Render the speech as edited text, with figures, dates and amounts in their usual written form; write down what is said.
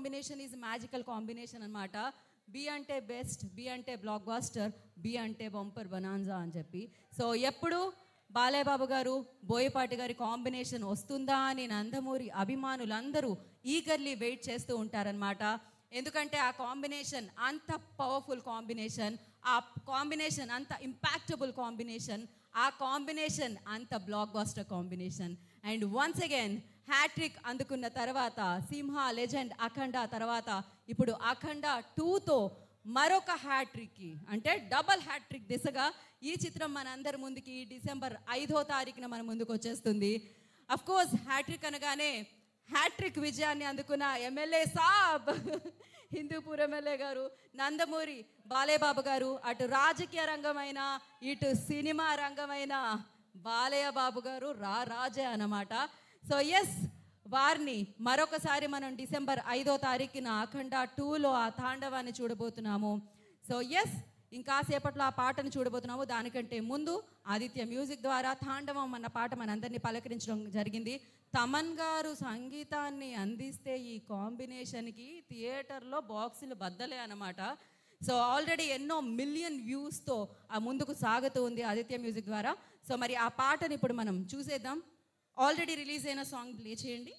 Combination is magical combination అనమాట. B అంటే best, B అంటే బ్లాక్ బాస్టర్, బి అంటే బంపర్ బనాన్జా అని చెప్పి. సో ఎప్పుడు బాలయ్య బాబు గారు బోయపాటి గారి కాంబినేషన్ వస్తుందా అని నందమూరి అభిమానులందరూ ఈగర్లీ వెయిట్ చేస్తూ ఉంటారనమాట. ఎందుకంటే ఆ కాంబినేషన్ అంత పవర్ఫుల్ కాంబినేషన్, ఆ కాంబినేషన్ అంత ఇంపాక్టబుల్ కాంబినేషన్, ఆ కాంబినేషన్ అంత blockbuster combination. And once again hattrick అందుకున్న తర్వాత సింహ, లెజెండ్, అఖండ తర్వాత ఇప్పుడు అఖండ 2తో మరొక హ్యాట్రిక్కి అంటే డబల్ హ్యాట్రిక్ దిశగా ఈ చిత్రం మన అందరి ముందుకి డిసెంబర్ 5వ తారీఖున మన ముందుకు వచ్చేస్తుంది. అఫ్కోర్స్ హ్యాట్రిక్ అనగానే హ్యాట్రిక్ విజయాన్ని అందుకున్న ఎమ్మెల్యే సాబ్ హిందూపూర్ ఎమ్మెల్యే గారు నందమూరి బాలయ్య బాబు గారు, అటు రాజకీయ రంగమైన ఇటు సినిమా రంగమైన బాలయ్య బాబు గారు రాజే అన్నమాట. సో ఎస్, వారిని మరొకసారి మనం డిసెంబర్ 5వ తారీఖున అఖండ 2లో ఆ తాండవాన్ని చూడబోతున్నాము. సో ఎస్, ఇంకాసేపట్లో ఆ పాటను చూడబోతున్నాము. దానికంటే ముందు ఆదిత్య మ్యూజిక్ ద్వారా తాండవం అన్న పాట మనందరినీ పలకరించడం జరిగింది. తమన్ గారు సంగీతాన్ని అందిస్తే ఈ కాంబినేషన్కి థియేటర్లో బాక్సులు బద్దలే అన్నమాట. సో ఆల్రెడీ ఎన్నో మిలియన్ వ్యూస్తో ఆ ముందుకు సాగుతూ ఉంది ఆదిత్య మ్యూజిక్ ద్వారా. సో మరి ఆ పాటను ఇప్పుడు మనం చూసేద్దాం. ఆల్రెడీ రిలీజ్ అయిన సాంగ్ ప్లే చేయండి.